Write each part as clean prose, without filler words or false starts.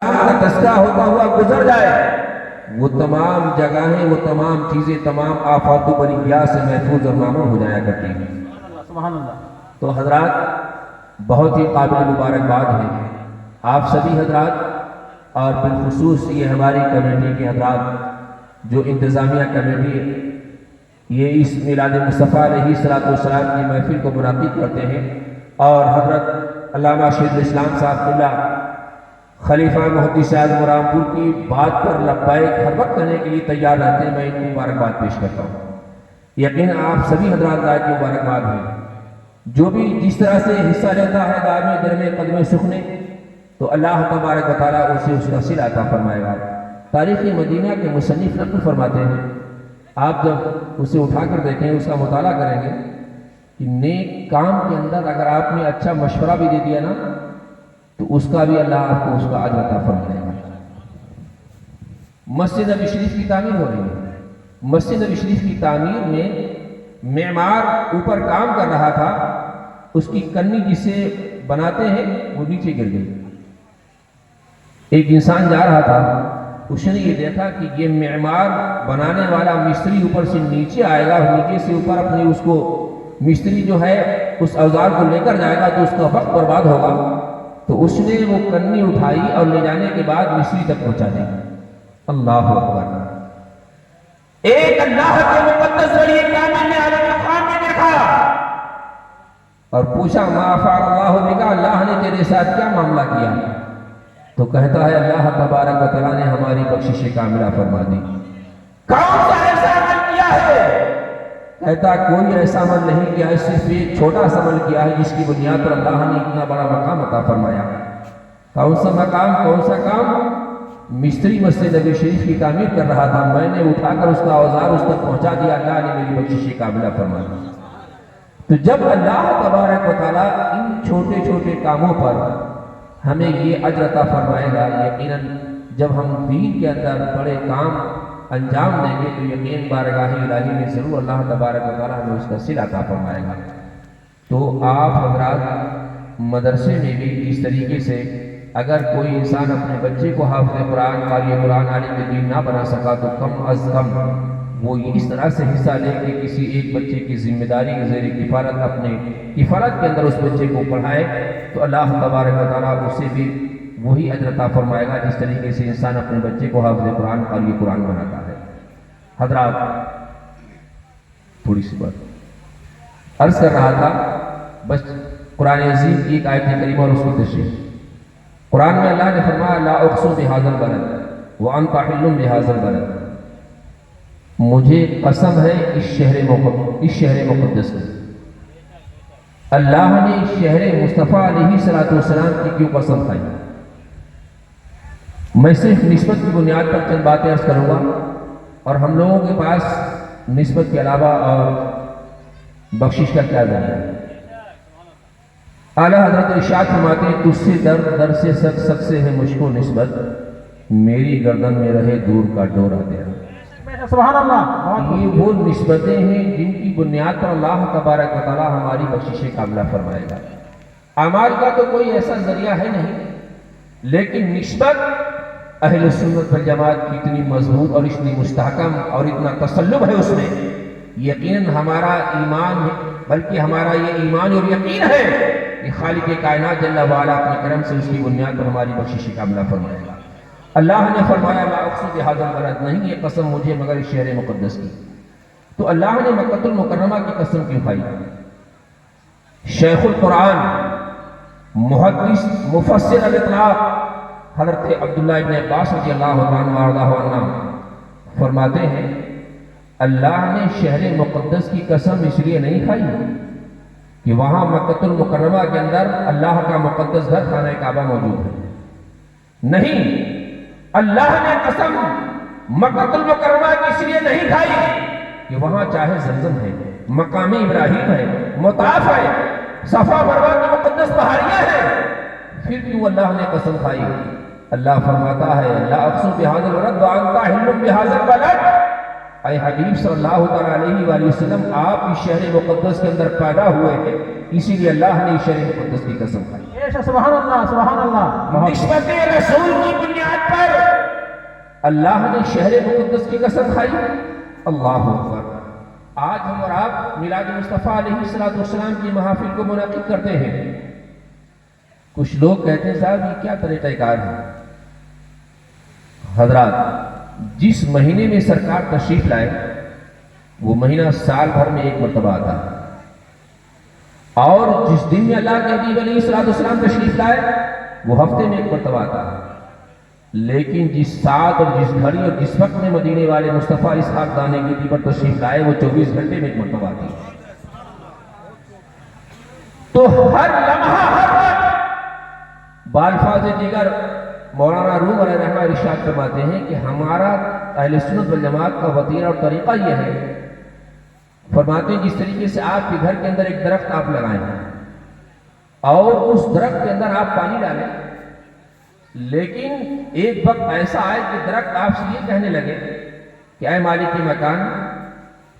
کا تذکرہ ہوتا ہوا گزر جائے، وہ تمام جگہیں، وہ تمام چیزیں، تمام آفات و بلیاں سے محفوظ اور معمون ہو جایا کرتی ہیں۔ سبحان اللہ۔ تو حضرات بہت ہی قابل مبارکباد ہے آپ سبھی حضرات، اور بالخصوص یہ ہماری کمیٹی کے حضرات جو انتظامیہ کمیٹی یہ اس میلاد مصطفیٰ علیہ السلام کی محفل کو منعقد کرتے ہیں، اور حضرت علامہ شیخ الاسلام صاحب قبلہ خلیفہ محدث اعظم رامپور کی بات پر لبیک ہر وقت کرنے کے لیے تیار رہتے ہیں، میں ان کو مبارکباد پیش کرتا ہوں۔ یقیناً آپ سبھی حضرات لائق کی مبارکباد ہے۔ جو بھی جس طرح سے حصہ لیتا ہے دار میں درمے قدم سخنے، تو اللہ تبارک و تعالیٰ اسے اس کا صلہ عطا فرمائے گا۔ تاریخ مدینہ کے مصنف نقل فرماتے ہیں، آپ جب اسے اٹھا کر دیکھیں، اس کا مطالعہ کریں گے کہ نیک کام کے اندر اگر آپ نے اچھا مشورہ بھی دے دیا نا تو اس کا بھی اللہ آپ کو اس کا اجر عطا فرمائے گا۔ مسجد نبی شریف کی تعمیر ہو رہی ہے، مسجد نبی شریف کی تعمیر میں معمار اوپر کام کر رہا تھا، اس کی کنی جسے بناتے ہیں وہ نیچے گر گئی۔ ایک انسان جا رہا تھا، اس نے یہ دیکھا کہ یہ معمار بنانے والا مستری اوپر سے نیچے آئے گا، نیچے سے اوپر اپنی اس کو مستری جو ہے اس اوزار کو لے کر جائے گا تو اس کا وقت برباد ہوگا، تو اس نے وہ کنی اٹھائی اور لے جانے کے بعد مستری تک پہنچا دی۔ اللہ اکبر! ایک اللہ کے مقدس ولی کامل نے اعلیٰ مقام میں دیکھا اور پوچھا ما فعل اللہ بک، اللہ نے تیرے ساتھ کیا معاملہ کیا؟ تو کہتا ہے اللہ تبارک و تعالیٰ نے ہماری بخشش کاملہ فرما دی۔ کون سا ایسا عمل کیا ہے؟ کہتا کوئی ایسا عمل نہیں کیا ہے، صرف ایک چھوٹا سا عمل کیا ہے جس کی بنیاد پر اللہ نے اتنا بڑا مقام عطا فرمایا۔ کون سا مقام، کون سا کام؟ مستری مسجد نبی شریف کی تعمیر کر رہا تھا، میں نے اٹھا کر اس کا اوزار اس تک پہنچا دیا، اللہ نے میری بخشش کاملہ فرما دی۔ تو جب اللہ تبارک و تعالیٰ ان چھوٹے چھوٹے کاموں پر ہمیں یہ اجر عطا فرمائے گا، یقیناً جب ہم دین کے اندر بڑے کام انجام دیں گے تو یقین بارگاہ الہی میں ضرور اللہ تبارک و تعالیٰ ہمیں اس کا صلہ عطا فرمائے گا۔ تو آپ حضرات مدرسے میں بھی اس طریقے سے اگر کوئی انسان اپنے بچے کو حافظ قرآن، قاری قرآن، عالم دین نہ بنا سکا تو کم از کم وہ اس طرح سے حصہ لے کہ کسی ایک بچے کی ذمہ داری کے زیر کفالت اپنے کفالت کے اندر اس بچے کو پڑھائے تو اللہ تبارک و تعالیٰ اسے بھی وہی اجر عطا فرمائے گا جس طریقے سے انسان اپنے بچے کو حافظ قرآن، قاری قرآن بناتا ہے۔ حضرات تھوڑی سی بات عرض کر رہا تھا، بس قرآن عظیم کی ایک آیت کریمہ اور اس کی تشریح۔ قرآن میں اللہ نے فرمایا لا اقسم بہذا البلد وانت حل بہذا البلد، مجھے قسم ہے اس شہر مقدس کی۔ اللہ نے شہر مصطفیٰ علیہ السلام کی کیوں قسم کھائی؟ میں صرف نسبت کی بنیاد پر چند باتیں عرض کروں گا، اور ہم لوگوں کے پاس نسبت کے علاوہ اور بخشش کا کیا ذریعہ ہے۔ اعلیٰ حضرت ارشاد فرماتے ہیں تجھ سے در سے سک سے ہے مجھ کو نسبت، میری گردن میں رہے دور کا ڈورا تیرا۔ سبحان اللہ۔ یہ وہ نسبتیں ہیں جن کی بنیاد پر اللہ تبارک و تعالیٰ ہماری بخشش کاملہ فرمائے گا۔ اعمال کا تو کوئی ایسا ذریعہ ہے نہیں، لیکن نسبت اہل سنت والجماعت کی اتنی مضبوط اور اتنی مستحکم اور اتنا تسلب ہے اس میں، یقیناً ہمارا ایمان ہے، بلکہ ہمارا یہ ایمان اور یقین ہے کہ خالق کائنات جل وعلا اپنے کرم سے اس کی بنیاد پر ہماری بخشش کاملہ فرمائے گا۔ اللہ نے فرمایا لا اقسم بہذا البلد، نہیں یہ قسم مجھے مگر اس شہر مقدس کی۔ تو اللہ نے مکہ المکرمہ کی قسم کیوں کھائی؟ شیخ القرآن، محدث، مفسر الاطلاق حضرت عبداللہ ابن عباس رضی اللہ عنہ فرماتے ہیں اللہ نے شہر مقدس کی قسم اس لیے نہیں کھائی کہ وہاں مکہ المکرمہ کے اندر اللہ کا مقدس گھر خانہ کعبہ موجود ہے، نہیں، اللہ نے قسم مکہ المکرمہ کی اس لیے نہیں کھائی کہ وہاں چاہے زمزم ہے، مقام ابراہیم ہے، مطاف ہے، صفا مروہ کی مقدس پہاڑیاں ہیں، پھر کیوں اللہ نے قسم کھائی؟ اللہ فرماتا ہے لا اقسم بہذا البلد وانت حل بہذا البلد، اے حبیب صلی اللہ علیہ وآلہ وسلم آپ اس شہر مقدس کے اندر پیدا ہوئے ہیں، اسی لیے اللہ نے اس شہر مقدس کی قسم کھائی۔ سبحان اللہ، سبحان اللہ۔ نسبت رسول کی اللہ نے شہر مقدس کی قسم کھائی. اللہ اکبر. آج ہم اور آپ میلاد مصطفیٰ علیہ السلام کی محافل کو منعقد کرتے ہیں. کچھ لوگ کہتے ہیں صاحب یہ کیا طریقہ کار ہے. حضرات، جس مہینے میں سرکار تشریف لائے وہ مہینہ سال بھر میں ایک مرتبہ آتا ہے، اور جس دن میں اللہ کے حبیب علیہ السلام تشریف لائے وہ ہفتے میں ایک مرتبہ آتا ہے. لیکن جس ساتھ اور جس گھڑی اور جس وقت میں مدینے والے مصطفیٰ اسحاق دانے کی دی پر تشریف لائے وہ 24 گھنٹے میں ایک مرتبہ آتی ہے. تو ہر لمحہ ہر وقت بالفاظ دیگر مولانا روم علیہ رحمہ ارشاد فرماتے ہیں کہ ہمارا اہل سنت والجماعت کا وتیرہ اور طریقہ یہ ہے. فرماتے ہیں جس طریقے سے آپ کے گھر کے اندر ایک درخت آپ لگائیں اور اس درخت کے اندر آپ پانی ڈالیں، لیکن ایک وقت ایسا آئے کہ درخت آپ سے یہ کہنے لگے کہ اے مالک مکان،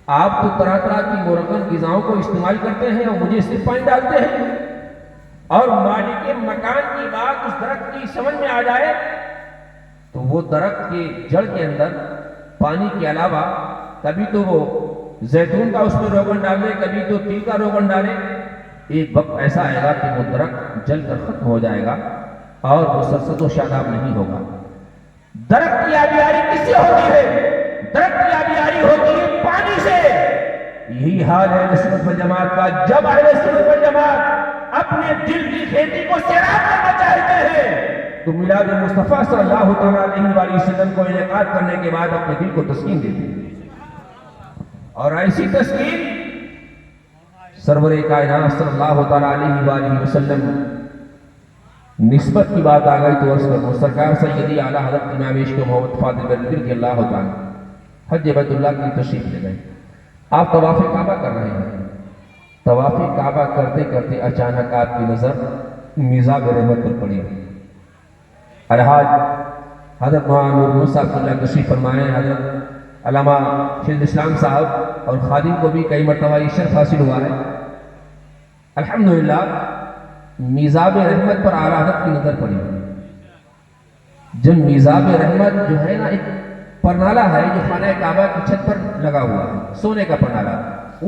آپ تو طرح طرح کی مرغن غذاؤں کو استعمال کرتے ہیں اور مجھے صرف پانی ڈالتے ہیں، اور مالک مکان کی بات اس درخت کی سمجھ میں آ جائے تو وہ درخت کے جڑ کے اندر پانی کے علاوہ کبھی تو وہ زیتون کا اس میں روغن ڈالے، کبھی تو تل کا روغن ڈالے. ایک وقت ایسا آئے گا کہ وہ درخت جل کر ختم ہو جائے گا اور وہ سرسبز و شاداب نہیں ہوگا. درخت کی آبیاری کس سے ہوتی ہے؟ درخت کی آبیاری ہوتی ہے پانی سے. یہی حال ہے اہل سنت والجماعت کا. جب اہل سنت والجماعت اپنے دل کی کھیتی کو سیراب کرنا چاہتے ہیں تو میلاد مصطفیٰ صلی اللہ تعالیٰ علیہ وسلم کو انعقاد کرنے کے بعد اپنے دل کو تسکین دیتے ہیں. اور ایسی تسکین سرور کائنات صلی اللہ تعالیٰ علیہ وسلم نسبت کی بات آ گئی تو عرض کروں سرکار سیدی اعلیٰ حضرت امام عشق محمد فاضل بریلوی رضی اللہ تعالیٰ حج بیت اللہ کی تشریف لے گئے. آپ طواف کعبہ کر رہے ہیں. طواف کعبہ کرتے کرتے اچانک آپ کی نظر میزاب رحمت پر پڑی. الحاج حضرت مولانا نور محمد صاحب اللہ تشریف فرمائے. حضرت علامہ شہید اسلام صاحب اور خادم کو بھی کئی مرتبہ یہ شرف حاصل ہوا ہے. الحمدللہ میزاب رحمت پر اعلیٰ حضرت کی نظر پڑی. جب میزاب رحمت جو ہے نا ایک پرنالہ ہے جو خانہ کعبہ کی چھت پر لگا ہوا ہے، سونے کا پرنالہ،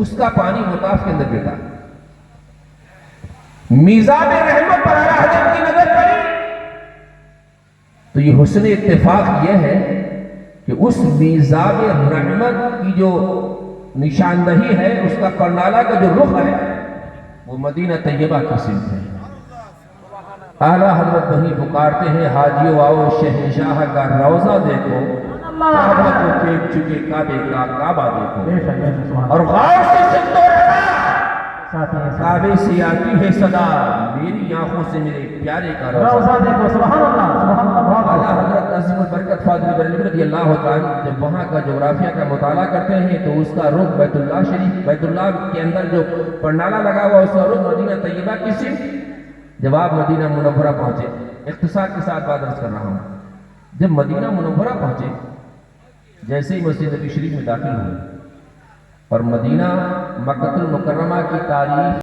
اس کا پانی مطاف کے اندر بیٹا. میزاب رحمت پر اعلیٰ حضرت کی نظر پڑی تو یہ حسن اتفاق یہ ہے کہ اس میزاب رحمت کی جو نشاندہی ہے، اس کا پرنالہ کا جو رخ ہے وہ مدینہ طیبہ کی سمت ہے. اعلیٰ حضرت وہیں پکارتے ہیں حاجیو آؤ شہنشاہ کا روضہ دیکھو، کعبہ کو پھینک چکے کعبے کا کعبہ دیکھو، اور غور سے سن تو رہا کعبے سے آتی ہے صدا، میری آنکھوں سے میرے پیارے کا روضہ دیکھو. سبحان اللہ. اعلیٰ حضرت عظیم البرکت فاضل بریلوی رضی اللہ تعالیٰ جب وہاں کا جغرافیہ کا مطالعہ کرتے ہیں تو اس کا رخ بیت اللہ شریف، بیت اللہ کے اندر جو پرنالہ لگا ہوا اس کا رخ مدینہ طیبہ کی سمت. جب آپ مدینہ منورہ پہنچے، اختصار کے ساتھ بات عرض کر رہا ہوں، جب مدینہ منورہ پہنچے جیسے ہی مسجد نبی شریف میں داخل ہوئے اور مدینہ مکہ المکرمہ کی تاریخ